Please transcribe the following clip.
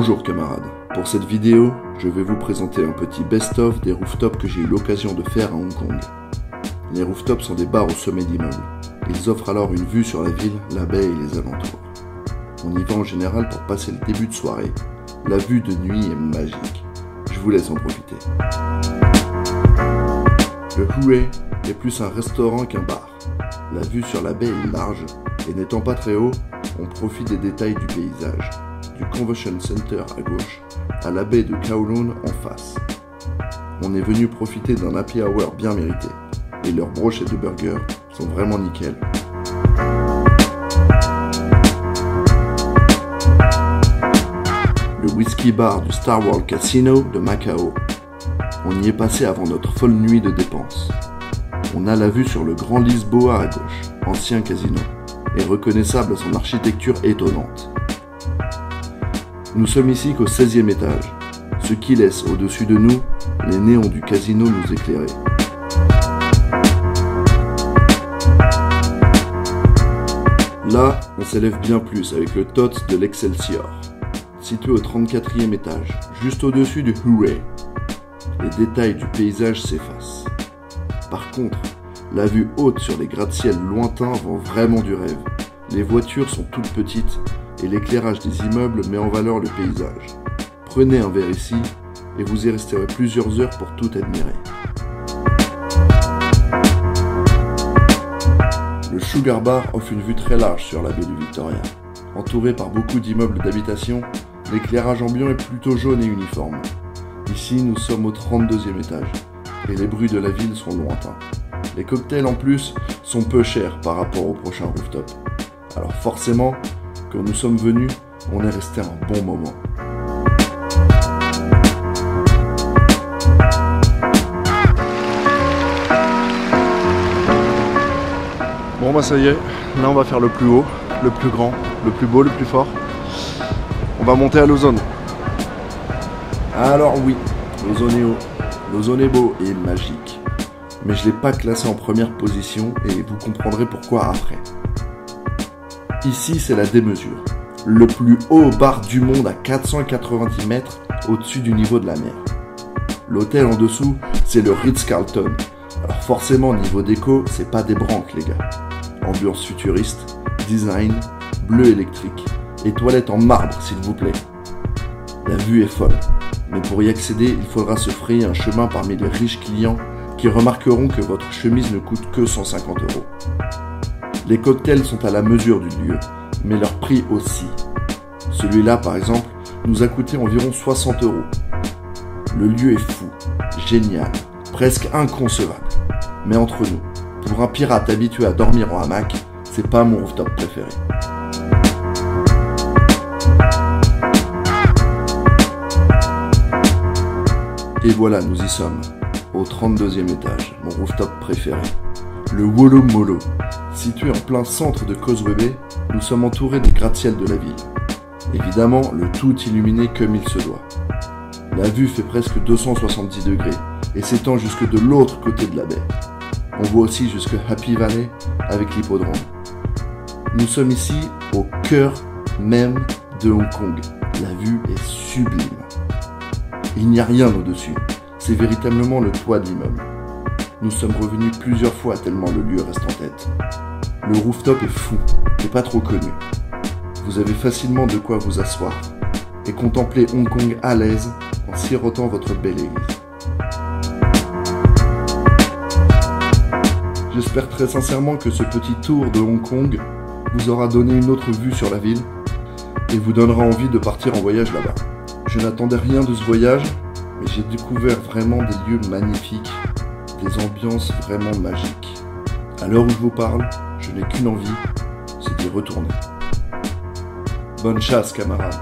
Bonjour camarades, pour cette vidéo, je vais vous présenter un petit best-of des rooftops que j'ai eu l'occasion de faire à Hong Kong. Les rooftops sont des bars au sommet d'immeubles. Ils offrent alors une vue sur la ville, la baie et les alentours. On y va en général pour passer le début de soirée. La vue de nuit est magique. Je vous laisse en profiter. Le Hue est plus un restaurant qu'un bar. La vue sur la baie est large et n'étant pas très haut, on profite des détails du paysage. Du Convention Center à gauche, à la baie de Kowloon en face. On est venu profiter d'un happy hour bien mérité, et leurs brochettes de burgers sont vraiment nickel. Le whisky bar du Star World Casino de Macao. On y est passé avant notre folle nuit de dépenses. On a la vue sur le Grand Lisboa à gauche, ancien casino, et reconnaissable à son architecture étonnante. Nous sommes ici qu'au 16e étage, ce qui laisse au-dessus de nous les néons du casino nous éclairer. Là, on s'élève bien plus avec le TOTS de l'Excelsior, situé au 34e étage, juste au-dessus du Hue. Les détails du paysage s'effacent. Par contre, la vue haute sur les gratte-ciels lointains vend vraiment du rêve. Les voitures sont toutes petites et l'éclairage des immeubles met en valeur le paysage. Prenez un verre ici et vous y resterez plusieurs heures pour tout admirer. Le Sugar Bar offre une vue très large sur la baie de Victoria. Entouré par beaucoup d'immeubles d'habitation, l'éclairage ambiant est plutôt jaune et uniforme. Ici, nous sommes au 32e étage et les bruits de la ville sont lointains. Les cocktails en plus sont peu chers par rapport au prochain rooftop. Alors forcément, quand nous sommes venus, on est resté un bon moment. Bon bah ça y est, là on va faire le plus haut, le plus grand, le plus beau, le plus fort. On va monter à l'Ozone. Alors oui, l'Ozone est haut, l'Ozone est beau et magique. Mais je ne l'ai pas classé en première position et vous comprendrez pourquoi après. Ici c'est la démesure. Le plus haut bar du monde à 490 mètres au-dessus du niveau de la mer. L'hôtel en dessous, c'est le Ritz-Carlton. Alors forcément, niveau déco, c'est pas des branques les gars. Ambiance futuriste, design, bleu électrique et toilettes en marbre s'il vous plaît. La vue est folle, mais pour y accéder, il faudra se frayer un chemin parmi les riches clients qui remarqueront que votre chemise ne coûte que 150 €. Les cocktails sont à la mesure du lieu, mais leur prix aussi. Celui-là, par exemple, nous a coûté environ 60 €. Le lieu est fou, génial, presque inconcevable. Mais entre nous, pour un pirate habitué à dormir en hamac, c'est pas mon rooftop préféré. Et voilà, nous y sommes, au 32e étage, mon rooftop préféré. Le Wolo Molo. Situé en plein centre de Causeway Bay, nous sommes entourés des gratte-ciels de la ville. Évidemment, le tout illuminé comme il se doit. La vue fait presque 270 degrés et s'étend jusque de l'autre côté de la baie. On voit aussi jusque Happy Valley avec l'hippodrome. Nous sommes ici au cœur même de Hong Kong. La vue est sublime. Il n'y a rien au-dessus. C'est véritablement le toit de l'immeuble. Nous sommes revenus plusieurs fois tellement le lieu reste en tête. Le rooftop est fou et pas trop connu. Vous avez facilement de quoi vous asseoir et contempler Hong Kong à l'aise en sirotant votre Baileys. J'espère très sincèrement que ce petit tour de Hong Kong vous aura donné une autre vue sur la ville et vous donnera envie de partir en voyage là-bas. Je n'attendais rien de ce voyage, mais j'ai découvert vraiment des lieux magnifiques, des ambiances vraiment magiques. À l'heure où je vous parle, je n'ai qu'une envie, c'est d'y retourner. Bonne chasse, camarades.